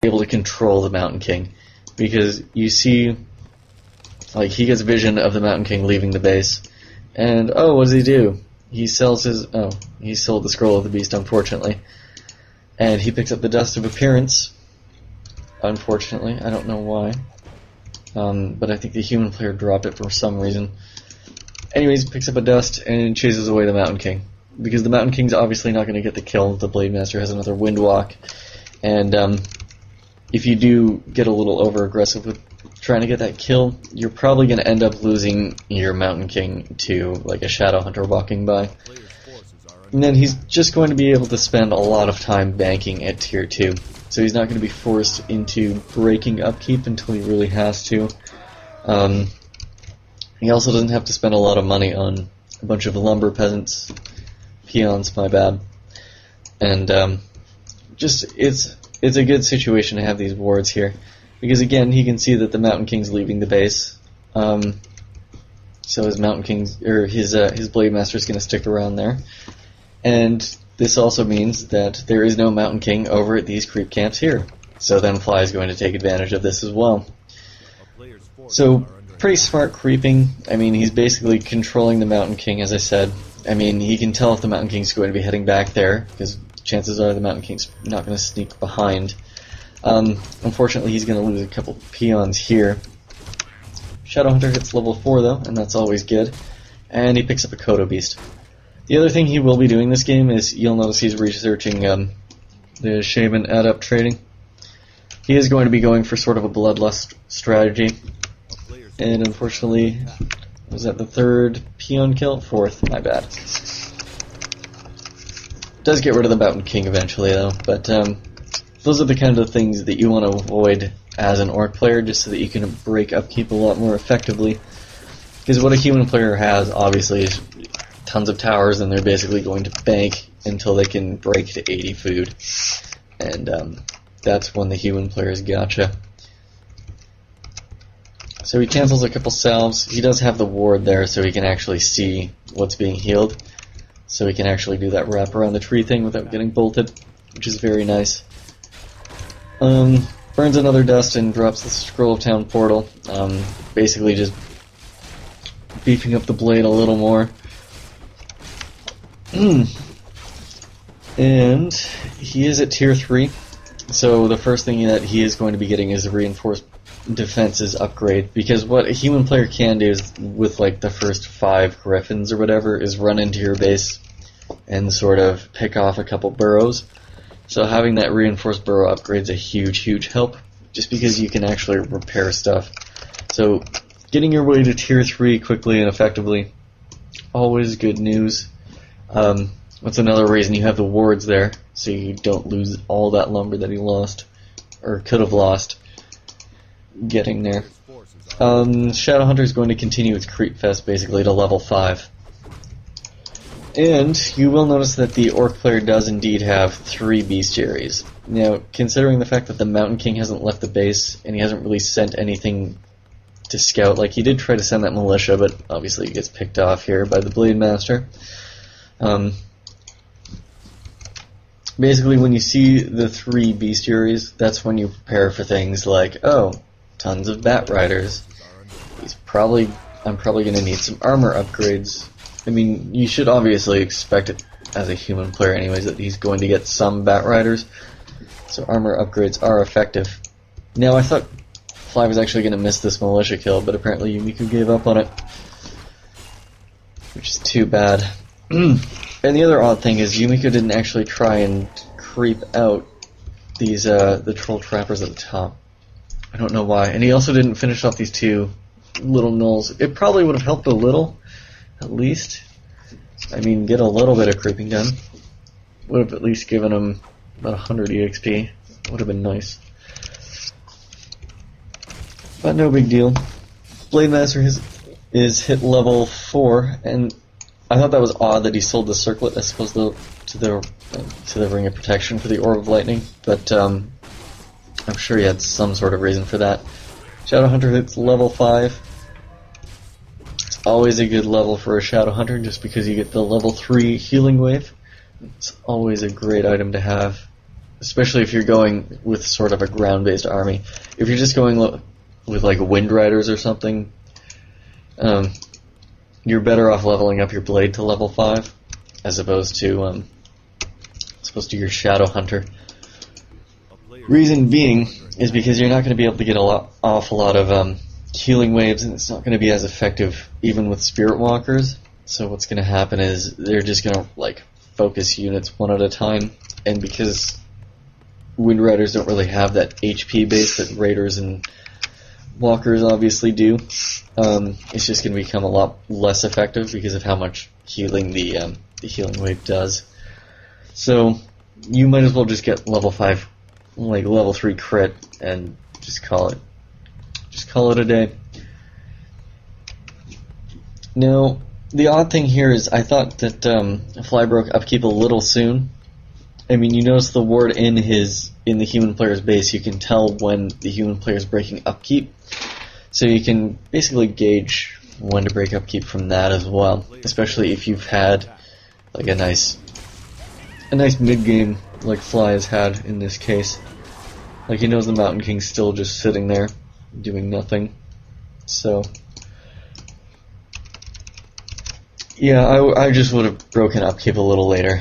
able to control the Mountain King, because you see, like, he gets vision of the Mountain King leaving the base, and oh, what does he do? He sells he sold the Scroll of the Beast, unfortunately, and he picks up the Dust of Appearance. Unfortunately, I don't know why, but I think the human player dropped it for some reason. Anyways, he picks up a dust and chases away the Mountain King, because the Mountain King's obviously not going to get the kill. The Blade Master has another Wind Walk, and if you do get a little over-aggressive with trying to get that kill, you're probably going to end up losing your Mountain King to like a Shadow Hunter walking by. And then he's just going to be able to spend a lot of time banking at tier 2. So he's not going to be forced into breaking upkeep until he really has to. He also doesn't have to spend a lot of money on a bunch of lumber peasants. Peons, my bad. And it's a good situation to have these wards here, because again, he can see that the Mountain King's leaving the base, so his Mountain King's his Blade Master's going to stick around there, and this also means that there is no Mountain King over at these creep camps here. So then Fly is going to take advantage of this as well. So pretty smart creeping. I mean, he's basically controlling the Mountain King, as I said. I mean, he can tell if the Mountain King's going to be heading back there, because chances are the Mountain King's not going to sneak behind. Unfortunately, he's going to lose a couple peons here. Shadow Hunter hits level 4 though, and that's always good. And he picks up a Kodo Beast. The other thing he will be doing this game is, you'll notice he's researching the Shaman Adept trading. He is going to be going for sort of a Bloodlust strategy. And unfortunately, was that the 3rd peon kill? 4th, my bad. Does get rid of the Mountain King eventually though, but those are the kind of things that you want to avoid as an Orc player, just so that you can break upkeep a lot more effectively. Because what a human player has, obviously, is tons of towers, and they're basically going to bank until they can break to 80 food. And that's when the human player's gotcha. So he cancels a couple salves. He does have the ward there, so he can actually see what's being healed. So he can actually do that wrap around the tree thing without getting bolted, which is very nice. Burns another dust and drops the Scroll of Town portal. Basically just beefing up the blade a little more. And he is at tier 3. So the first thing that he is going to be getting is a reinforced defenses upgrade, because what a human player can do is, with like the first 5 gryphons or whatever, is run into your base and sort of pick off a couple burrows. So having that reinforced burrow upgrade is a huge help, just because you can actually repair stuff. So getting your way to tier 3 quickly and effectively, always good news. That's another reason you have the wards there, so you don't lose all that lumber that he lost, or could have lost, getting there. Shadow Hunter is going to continue its creep fest basically to level 5. And you will notice that the Orc player does indeed have 3 bestiaries. Now, considering the fact that the Mountain King hasn't left the base, and he hasn't really sent anything to scout, like he did try to send that militia, but obviously he gets picked off here by the Blade Master. Basically, when you see the 3 bestiaries, that's when you prepare for things like, oh, tons of Bat Riders. I'm probably going to need some armor upgrades. I mean, you should obviously expect it as a human player anyways, that he's going to get some Bat Riders. So armor upgrades are effective. Now, I thought Fly was actually going to miss this militia kill, but apparently Yumiko gave up on it, which is too bad. And the other odd thing is Yumiko didn't actually try and creep out these the troll trappers at the top. I don't know why. And he also didn't finish off these 2 little gnolls. It probably would have helped a little, at least. I mean, get a little bit of creeping done. Would have at least given him about 100 EXP. Would have been nice. But no big deal. Blade Master is hit level 4, and I thought that was odd that he sold the circlet as opposed to the Ring of Protection for the Orb of Lightning, but I'm sure he had some sort of reason for that. Shadow Hunter hits level 5. It's always a good level for a Shadow Hunter, just because you get the level 3 healing wave. It's always a great item to have. especially if you're going with sort of a ground-based army. If you're just going with like Wind Riders or something, you're better off leveling up your blade to level 5 as opposed to your Shadow Hunter. Reason being is because you're not going to be able to get an awful lot of healing waves, and it's not going to be as effective even with Spirit Walkers. So what's going to happen is they're just going to like focus units one at a time, and because Wind Riders don't really have that HP base that Raiders and Walkers obviously do, it's just going to become a lot less effective because of how much healing the healing wave does. So you might as well just get level 5, like level 3 crit, and just call it a day. Now, the odd thing here is I thought that Fly broke upkeep a little soon. I mean, you notice the ward in the human player's base, you can tell when the human player is breaking upkeep. So you can basically gauge when to break upkeep from that as well, especially if you've had like a nice mid-game like Fly has had in this case. Like, he knows the Mountain King's still just sitting there, doing nothing. So, yeah, I just would have broken upkeep a little later.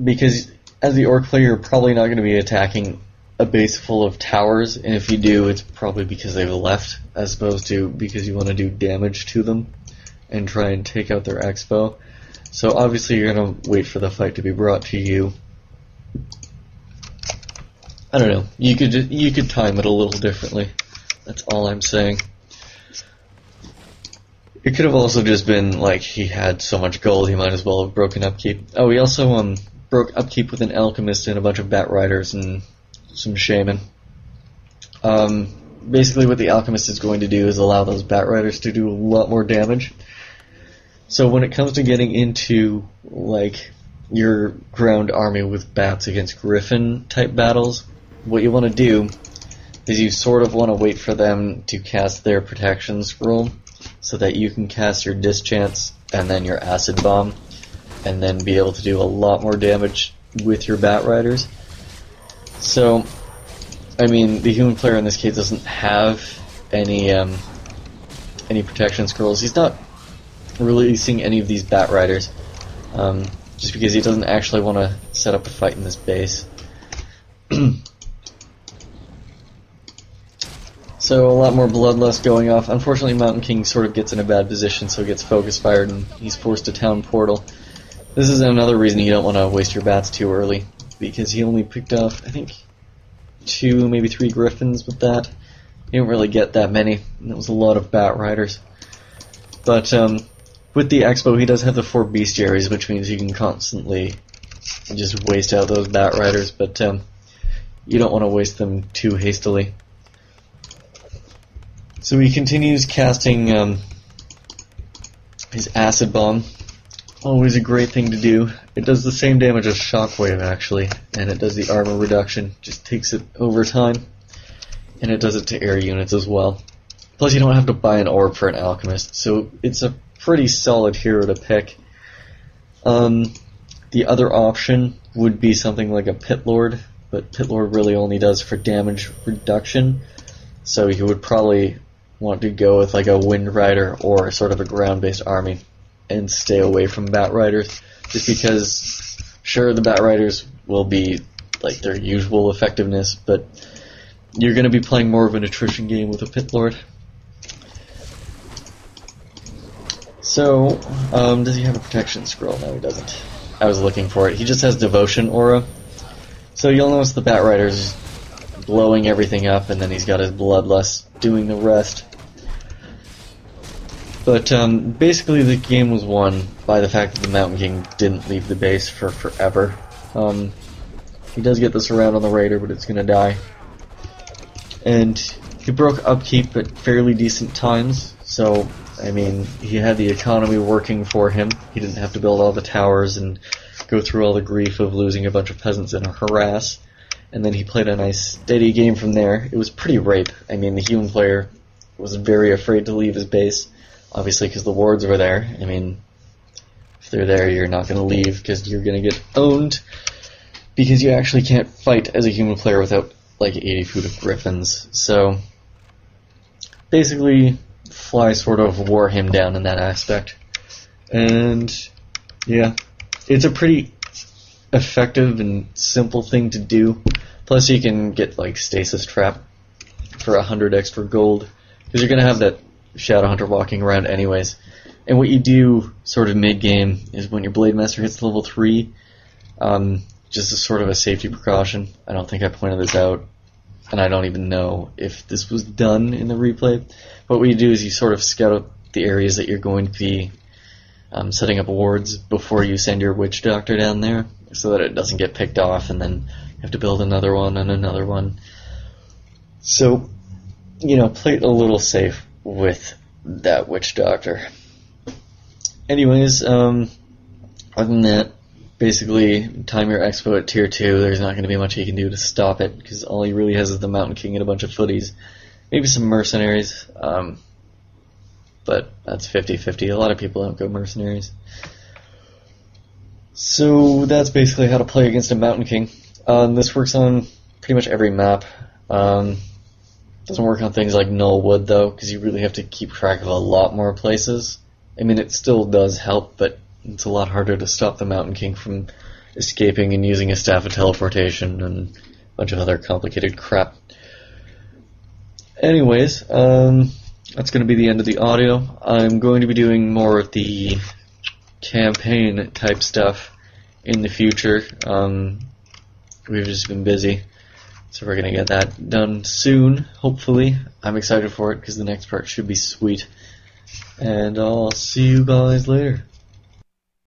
Because as the Orc player, you're probably not going to be attacking a base full of towers, and if you do, it's probably because they've left, as opposed to because you want to do damage to them and try and take out their expo. So obviously you're going to wait for the fight to be brought to you. I don't know. You could time it a little differently. That's all I'm saying. It could have also just been like he had so much gold he might as well have broken upkeep. Oh, he also broke upkeep with an alchemist and a bunch of bat riders and some shaman. Basically what the alchemist is going to do is allow those bat riders to do a lot more damage. So when it comes to getting into like your ground army with bats against griffin type battles, what you want to do is you sort of want to wait for them to cast their protection scroll so that you can cast your dischance and then your acid bomb and then be able to do a lot more damage with your bat riders. So, I mean, the human player in this case doesn't have any protection scrolls. He's not releasing any of these bat riders, just because he doesn't actually want to set up a fight in this base. So a lot more bloodlust going off. Unfortunately, Mountain King sort of gets in a bad position, so he gets focus fired and he's forced to town portal. This is another reason you don't want to waste your bats too early, because he only picked off, I think, 2, maybe 3 griffins with that. He didn't really get that many, and it was a lot of bat riders. But with the expo, he does have the 4 bestiaries, which means you can constantly just waste out those bat riders, but you don't want to waste them too hastily. So he continues casting his acid bomb. Always a great thing to do. It does the same damage as shockwave actually, and it does the armor reduction. Just takes it over time, and it does it to air units as well. Plus you don't have to buy an orb for an alchemist, so it's a pretty solid hero to pick. The other option would be something like a Pit Lord, but Pit Lord really only does for damage reduction, so you would probably want to go with like a Wind Rider or sort of a ground-based army and stay away from Bat Riders, just because, sure, the Bat Riders will be like their usual effectiveness, but you're going to be playing more of an attrition game with a Pit Lord. So, does he have a protection scroll? No, he doesn't. I was looking for it. He just has Devotion Aura. So you'll notice the Bat Rider's blowing everything up, and then he's got his Bloodlust doing the rest. But basically the game was won by the fact that the Mountain King didn't leave the base for forever. He does get this around on the Raider, but it's going to die. And he broke upkeep at fairly decent times, so, I mean, he had the economy working for him. He didn't have to build all the towers and go through all the grief of losing a bunch of peasants in a harass. And then he played a nice, steady game from there. It was pretty rape. I mean, the human player was very afraid to leave his base, obviously because the wards were there. I mean, if they're there, you're not going to leave because you're going to get owned. because you actually can't fight as a human player without like 80 foot of gryphons. So basically, Fly sort of wore him down in that aspect. And yeah, it's a pretty effective and simple thing to do. Plus you can get like Stasis Trap for 100 extra gold, because you're going to have that Shadow Hunter walking around anyways. And what you do sort of mid-game is when your Blade Master hits level 3, just as sort of a safety precaution. I don't think I pointed this out, and I don't even know if this was done in the replay. But what you do is you sort of scout out the areas that you're going to be setting up wards before you send your Witch Doctor down there, so that it doesn't get picked off and then you have to build another one and another one. So, you know, play it a little safe with that Witch Doctor. Anyways, other than that, basically, time your expo at tier 2, there's not going to be much he can do to stop it, because all he really has is the Mountain King and a bunch of footies. Maybe some mercenaries, but that's 50-50. A lot of people don't go mercenaries. So that's basically how to play against a Mountain King. This works on pretty much every map. Doesn't work on things like Nullwood, though, because you really have to keep track of a lot more places. I mean, it still does help, but it's a lot harder to stop the Mountain King from escaping and using a Staff of Teleportation and a bunch of other complicated crap. Anyways, that's going to be the end of the audio. I'm going to be doing more of the campaign type stuff in the future. We've just been busy, so we're going to get that done soon, hopefully. I'm excited for it because the next part should be sweet. And I'll see you guys later.